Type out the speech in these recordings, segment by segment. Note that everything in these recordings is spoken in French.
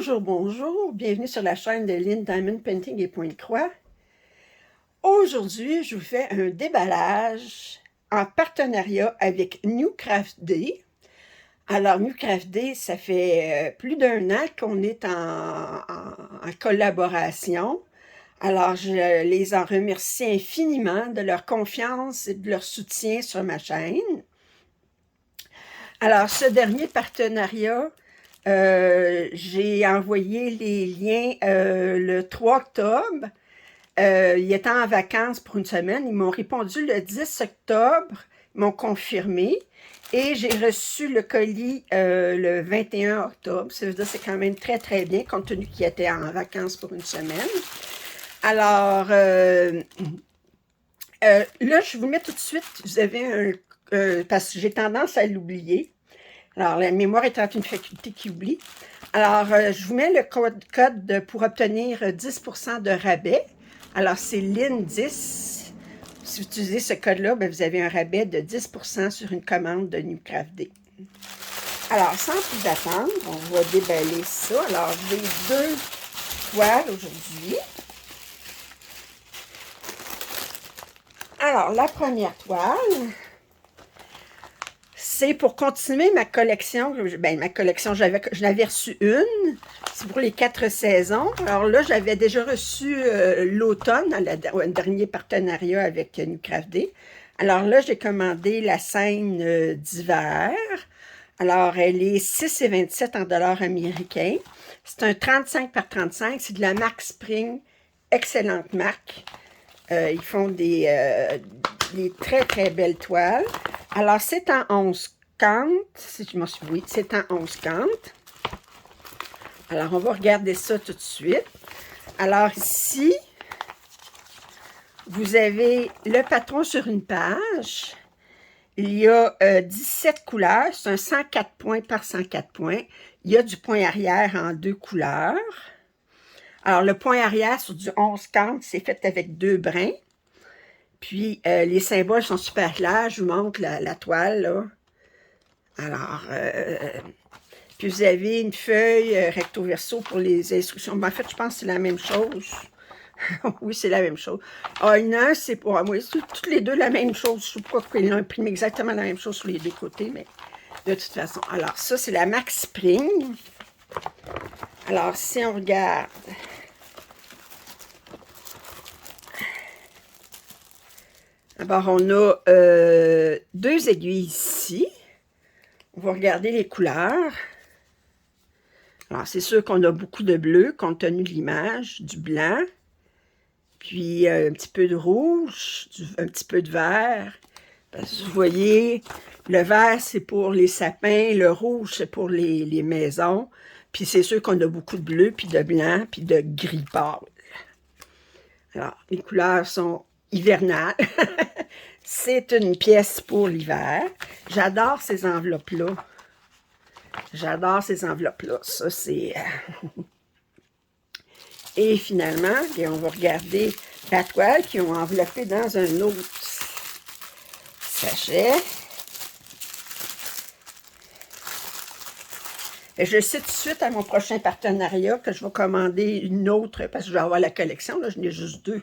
Bonjour, bonjour, bienvenue sur la chaîne de Lynn Diamond Painting et Pointe-Croix. Aujourd'hui, je vous fais un déballage en partenariat avec New Craft Day. Alors, New Craft Day, ça fait plus d'un an qu'on est en collaboration. Alors, je les en remercie infiniment de leur confiance et de leur soutien sur ma chaîne. Alors, ce dernier partenariat, j'ai envoyé les liens le 3 octobre. Ils étaient en vacances pour une semaine. Ils m'ont répondu le 10 octobre. Ils m'ont confirmé. Et j'ai reçu le colis le 21 octobre. Ça veut dire que c'est quand même très, très bien, compte tenu qu'ils étaient en vacances pour une semaine. Alors, là, je vous mets tout de suite. Vous avez parce que j'ai tendance à l'oublier. Alors, la mémoire étant une faculté qui oublie. Alors, je vous mets le code pour obtenir 10% de rabais. Alors, c'est LIN10. Si vous utilisez ce code-là, ben, vous avez un rabais de 10% sur une commande de New Craft Day. Alors, sans plus attendre, on va déballer ça. Alors, j'ai deux toiles aujourd'hui. Alors, la première toile, c'est pour continuer ma collection. Ben, ma collection, j'en avais reçu une. C'est pour les 4 saisons. Alors là, j'avais déjà reçu l'automne, au dernier partenariat avec New Craft Day. Alors là, j'ai commandé la scène d'hiver. Alors, elle est 6,27 en dollars américains. C'est un 35 par 35. C'est de la marque Spring. Excellente marque. Ils font des très, très belles toiles. Alors, c'est en 11 cantes. Si je m'en souviens, oui, c'est en 11 cantes. Alors, on va regarder ça tout de suite. Alors, ici, vous avez le patron sur une page. Il y a 17 couleurs. C'est un 104 points par 104 points. Il y a du point arrière en 2 couleurs. Alors, le point arrière sur du 11 cantes, c'est fait avec 2 brins. Puis, les symboles sont super clairs. Je vous montre la toile, là. Alors, puis vous avez une feuille recto-verso pour les instructions. Ben, en fait, je pense que c'est la même chose. Oui, c'est la même chose. Ah, il y en a un, c'est pour moi. C'est toutes les deux la même chose. Je ne sais pas pourquoi ils l'ont imprimé exactement la même chose sur les deux côtés, mais de toute façon. Alors, ça, c'est la marque Spring. Alors, si on regarde... D'abord, on a 2 aiguilles ici. On va regarder les couleurs. Alors, c'est sûr qu'on a beaucoup de bleu, compte tenu de l'image, du blanc, puis un petit peu de rouge, un petit peu de vert. Parce que vous voyez, le vert, c'est pour les sapins, le rouge, c'est pour les maisons. Puis c'est sûr qu'on a beaucoup de bleu, puis de blanc, puis de gris pâle. Alors, les couleurs sont hivernales. C'est une pièce pour l'hiver. J'adore ces enveloppes-là. J'adore ces enveloppes-là. Ça, c'est... Et finalement, bien, on va regarder la toile qu'ils ont enveloppée dans un autre sachet. Et je sais tout de suite à mon prochain partenariat que je vais commander une autre, parce que je vais avoir la collection, là, je n'ai juste 2.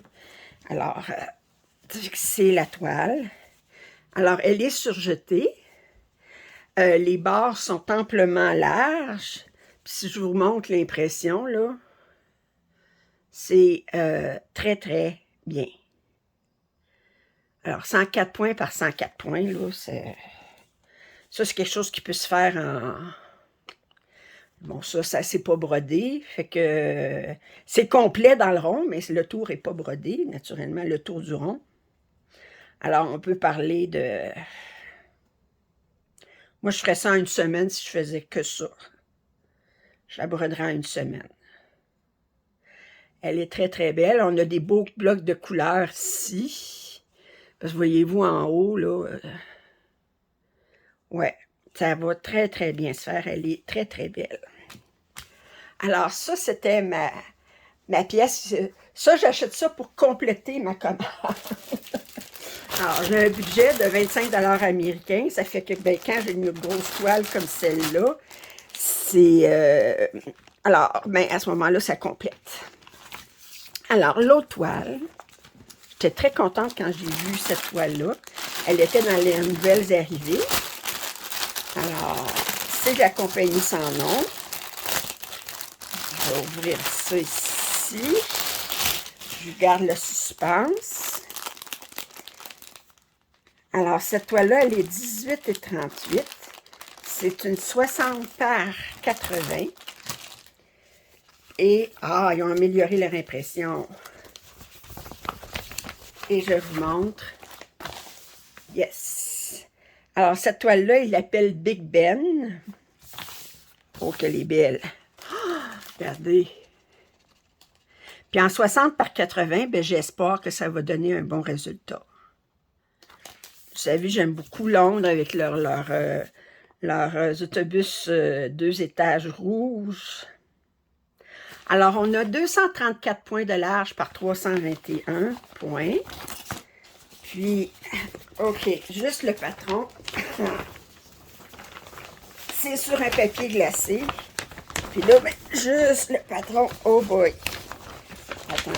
Alors, c'est la toile. Alors, elle est surjetée. Les barres sont amplement larges. Puis si je vous montre l'impression, là, c'est très, très bien. Alors, 104 points par 104 points, là, ça, c'est quelque chose qui peut se faire en... Bon, ça c'est pas brodé, fait que c'est complet dans le rond, mais le tour n'est pas brodé, naturellement, le tour du rond. Alors, on peut parler de... Moi, je ferais ça en une semaine si je faisais que ça. Je la broderais en une semaine. Elle est très, très belle. On a des beaux blocs de couleurs ici. Parce que voyez-vous en haut, là... ouais, ça va très, très bien se faire. Elle est très, très belle. Alors, ça, c'était ma pièce. Ça, j'achète ça pour compléter ma commande. Alors, j'ai un budget de 25 $ américains. Ça fait que, ben, quand j'ai une grosse toile comme celle-là, alors, ben, à ce moment-là, ça complète. Alors, l'autre toile, j'étais très contente quand j'ai vu cette toile-là. Elle était dans les nouvelles arrivées. Alors, c'est de la compagnie Sans Nom. Je vais ouvrir ça ici. Je garde le suspense. Alors, cette toile-là, elle est 18,38. C'est une 60 par 80. Et, ils ont amélioré leur impression. Et je vous montre. Yes! Alors, cette toile-là, il l'appelle Big Ben. Oh, qu'elle est belle! Regardez! Puis en 60 par 80, ben, j'espère que ça va donner un bon résultat. Vous savez, j'aime beaucoup Londres avec leurs autobus 2 étages rouges. Alors, on a 234 points de large par 321 points. Puis, OK, juste le patron. C'est sur un papier glacé. Puis là, ben, juste le patron. Oh boy! Attends.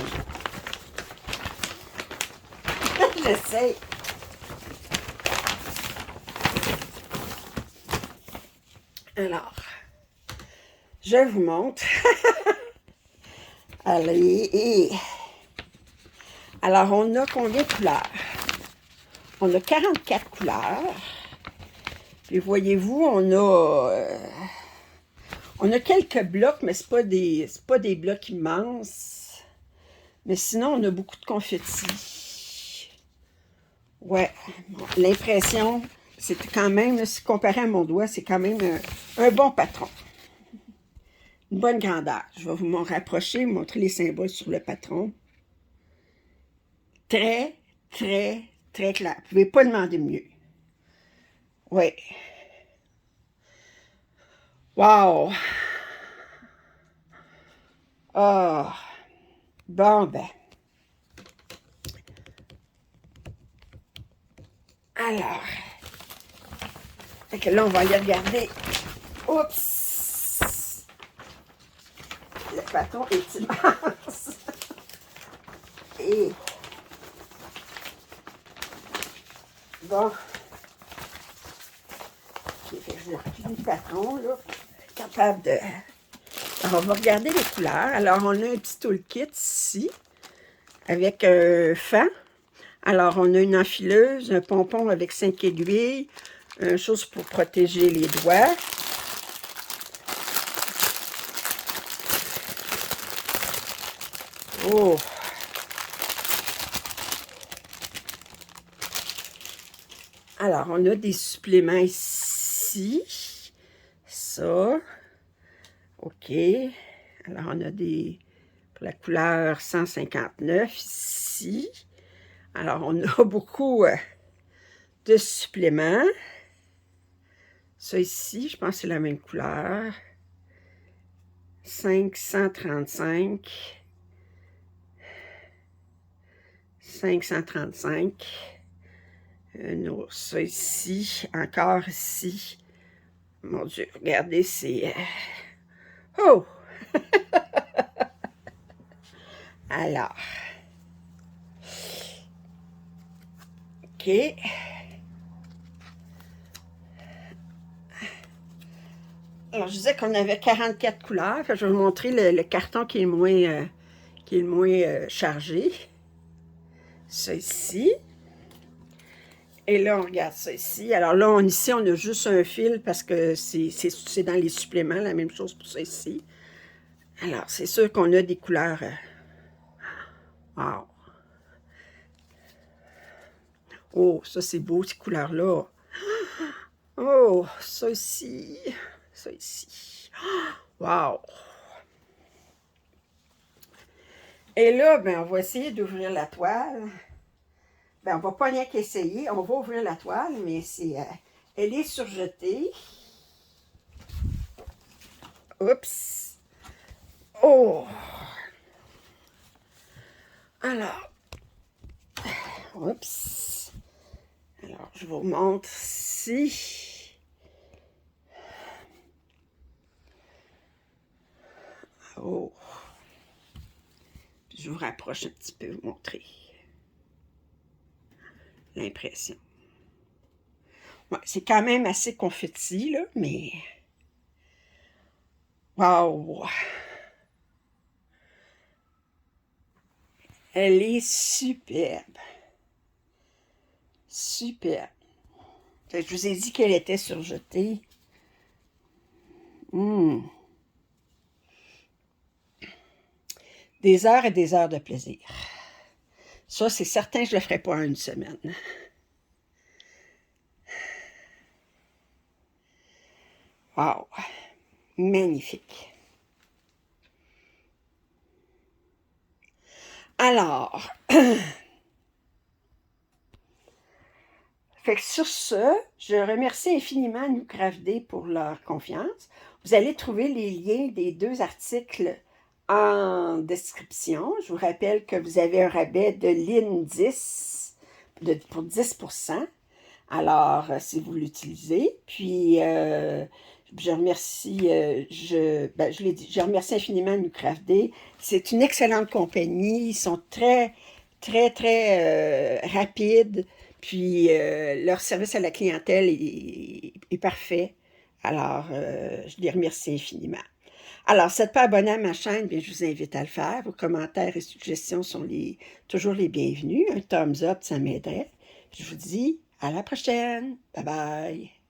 J'essaie. Alors, je vous montre. Allez. Alors, on a combien de couleurs? On a 44 couleurs. Puis, voyez-vous, on a quelques blocs, mais c'est pas des blocs immenses. Mais sinon, on a beaucoup de confettis. Ouais, bon, l'impression, c'est quand même, si comparé à mon doigt, c'est quand même un bon patron. Une bonne grandeur. Je vais vous rapprocher, vous montrer les symboles sur le patron. Très, très, très clair. Vous ne pouvez pas demander mieux. Oui. Wow! Ah! Bon, ben. Alors. Fait que là, on va aller regarder. Oups! Le patron est immense. Et. Bon. OK, fait que je replie le patron, là. Capable de... Alors, on va regarder les couleurs. Alors, on a un petit toolkit ici, avec un fan. Alors, on a une enfileuse, un pompon avec 5 aiguilles, une chose pour protéger les doigts. Oh! Alors, on a des suppléments ici. Ça. OK. Alors, on a pour la couleur 159 ici. Alors, on a beaucoup de suppléments. Ça ici, je pense que c'est la même couleur. 535. 535. Ça ici, encore ici. Mon Dieu, regardez, c'est... Oh! Alors. OK. Alors, je disais qu'on avait 44 couleurs. Je vais vous montrer le carton qui est le moins chargé. Ça ici. Et là, on regarde ça ici. Alors là, ici, on a juste un fil parce que c'est dans les suppléments. La même chose pour ça ici. Alors, c'est sûr qu'on a des couleurs... wow! Oh, ça, c'est beau, ces couleurs-là. Oh, ça ici. Ça ici. Wow! Et là, ben, on va essayer d'ouvrir la toile. Ben, on va pas rien qu'essayer. On va ouvrir la toile, mais elle est surjetée. Oups! Oh! Alors, oups! Alors, je vous montre ici. Oh! Je vous rapproche un petit peu, vous montrer l'impression. Ouais, c'est quand même assez confetti, là, mais... Wow! Elle est superbe. Superbe. Je vous ai dit qu'elle était surjetée. Des heures et des heures de plaisir. Ça, c'est certain, je ne le ferai pas en une semaine. Wow! Magnifique. Alors, fait que sur ce, je remercie infiniment New Craft Day pour leur confiance. Vous allez trouver les liens des 2 articles en description. Je vous rappelle que vous avez un rabais de LIN10 pour 10%. Alors, si vous l'utilisez, puis je remercie, je l'ai dit, je remercie infiniment New Craft Day. C'est une excellente compagnie. Ils sont très, très, très rapides. Puis leur service à la clientèle est parfait. Alors, je les remercie infiniment. Alors, si vous n'êtes pas abonné à ma chaîne, bien, je vous invite à le faire. Vos commentaires et suggestions sont toujours les bienvenus. Un thumbs up, ça m'aiderait. Je vous dis à la prochaine. Bye bye.